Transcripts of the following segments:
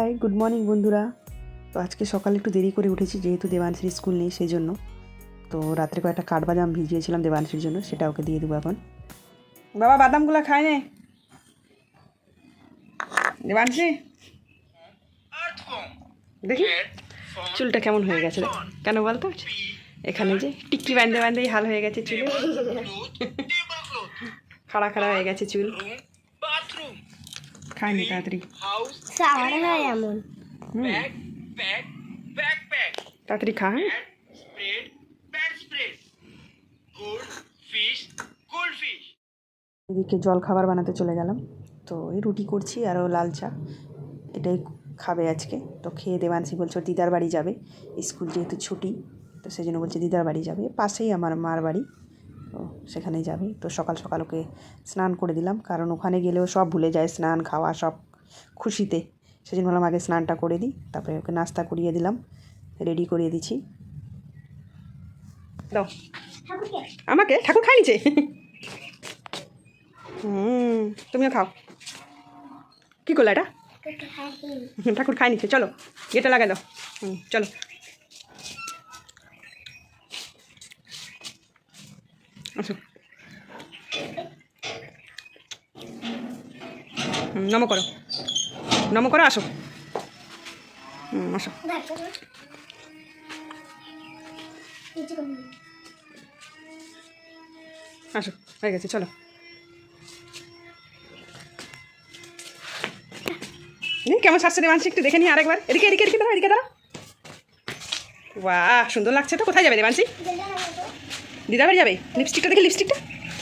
Hi good morning বন্ধুরা। তো আজকে সকালে একটু দেরি করে উঠেছি, যেহেতু দেবাংশীর স্কুল নেই সেই জন্য। তো রাত্রে কয়েকটা কাঠবাদাম ভিজিয়েছিলাম দেবাংশীর জন্য, সেটা ওকে দিয়ে দেবো এখন। বাবা বাদামগুলো খায় নে দেবাংশী। দেখি চুলটা কেমন হয়ে গেছে, কেন বলতো? এখানে যে টিক্কি বাঁধতে বাঁধতেই হাল হয়ে গেছে চুলে, খাড়া খাড়া হয়ে গেছে চুল। খায়নি তাড়াতাড়ি, তাড়াতাড়ি খা। এদিকে জল খাবার বানাতে চলে গেলাম। তো এই রুটি করছি আরও লাল চা, এটাই খাবে আজকে। তো খেয়ে দেবাংশী বলছে দিদার বাড়ি যাবে, স্কুল যেহেতু ছুটি, তো সেই জন্য বলছে দিদার বাড়ি যাবে, পাশেই আমার মার বাড়ি, তো সেখানেই যাবে। তো সকাল সকাল ওকে স্নান করে দিলাম, কারণ ওখানে গেলেও সব ভুলে যায়, স্নান খাওয়া সব খুশিতে। সেই জন্য বললাম আগে স্নানটা করে দিই, তারপরে ওকে নাস্তা করিয়ে দিলাম, রেডি করিয়ে দিচ্ছি। দাও আমাকে, ঠাকুর খাই নিচে। তুমিও খাও। কী করলো এটা? ঠাকুর খাই নিচ্ছে, চলো গেটে লাগাই দাও। চলো আসো, নম করো, নম করো, আসো। আসো আসো, হয়ে গেছে, চলো। কেমন সাজছে দেবাংশী, একটু দেখে নিই আরেকবার। এদিকে এদিকে এদিকে দাঁড়া, এদিকে দাঁড়া। বাহ, সুন্দর লাগছে তো। কোথায় যাবে দেবাংশী? দিদার বাড়ি যাবে। লিপস্টিকটা দেখি, লিপস্টিকটা।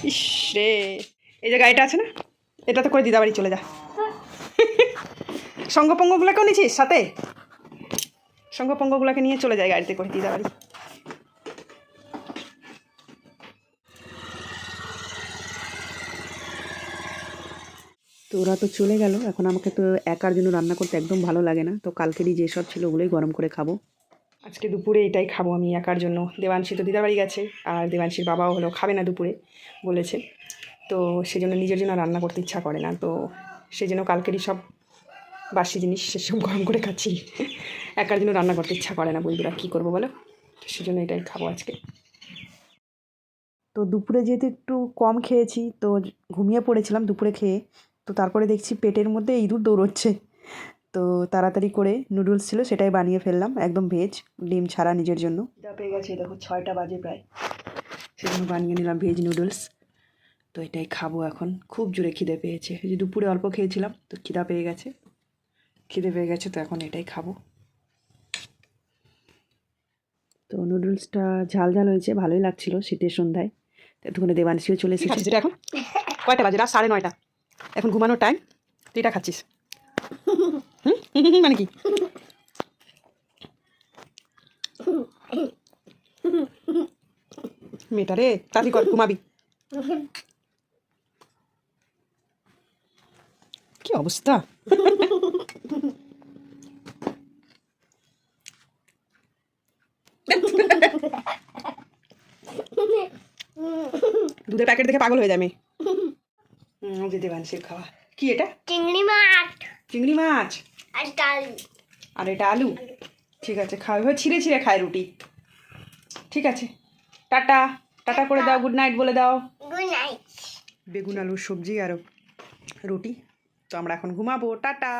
ইস রে, এই যে গাড়িটা আছে না, এটাতে করে দিদা বাড়ি চলে যা। সঙ্গপঙ্গগুলোকেও নিয়েছিস সাথে? সঙ্গপঙ্গগুলোকে নিয়ে চলে যায় গাড়িতে করে দিদা বাড়ি। তো ওরা তো চলে গেল, এখন আমাকে তো একার জন্য রান্না করতে একদম ভালো লাগে না। তো কালকেরই যেসব ছিল ওগুলোই গরম করে খাবো। আজকে দুপুরে এটাই খাবো আমি একার জন্য। দেবাংশী তো দিদার বাড়ি গেছে, আর দেবাংশীর বাবাও হলো খাবে না দুপুরে বলেছে, তো সেজন্য নিজের জন্য রান্না করতে ইচ্ছা করে না। তো সেই জন্য কালকেরই সব বাসি জিনিস সেসব গরম করে খাচ্ছি। একার জন্য রান্না করতে ইচ্ছা করে না বন্ধুরা, কী করবো বলো? তো সেজন্য এটাই খাবো আজকে। তো দুপুরে যেহেতু একটু কম খেয়েছি, তো ঘুমিয়ে পড়েছিলাম দুপুরে খেয়ে। তো তারপরে দেখছি পেটের মধ্যে ইঁদুর দৌড়চ্ছে। তো তাড়াতাড়ি করে নুডলস ছিল, সেটাই বানিয়ে ফেললাম, একদম ভেজ, ডিম ছাড়া নিজের জন্য। খিদা পেয়ে গেছে, দেখো 6টা বাজে প্রায়, সেজন্য বানিয়ে নিলাম ভেজ নুডলস। তো এটাই খাবো এখন, খুব জোরে খিদে পেয়েছে। এই যে দুপুরে অল্প খেয়েছিলাম, তো খিদে পেয়ে গেছে, তো এখন এটাই খাবো। তো নুডলসটা ঝাল ঝাল হয়েছে, ভালোই লাগছিল শীতের সন্ধ্যায়। এতক্ষণে দেবাংশীও চলে এসেছে। যেটা এখন কয়টা বাজে? রাত 9:30, এখন ঘুমানোর টাইম, তুই এটা খাচ্ছিস? মানে কি? মেয়েটা রে, তাড়াতাড়ি কর, ঘুমাবি। কি অবস্থা! দুধের প্যাকেট দেখে পাগল হয়ে যাবে। যে দেবাংশীর খাওয়া কি এটা? চিংড়ি মাছ। চিংড়ি মাছ আর এটা আলু। ঠিক আছে, খাও। এবার ছিঁড়ে ছিঁড়ে খায় রুটি। ঠিক আছে, টাটা টাটা করে দাও, গুড নাইট বলে দাও। Good night. বেগুন আলুর সবজি আর রুটি। তো আমরা এখন ঘুমাবো, টাটা।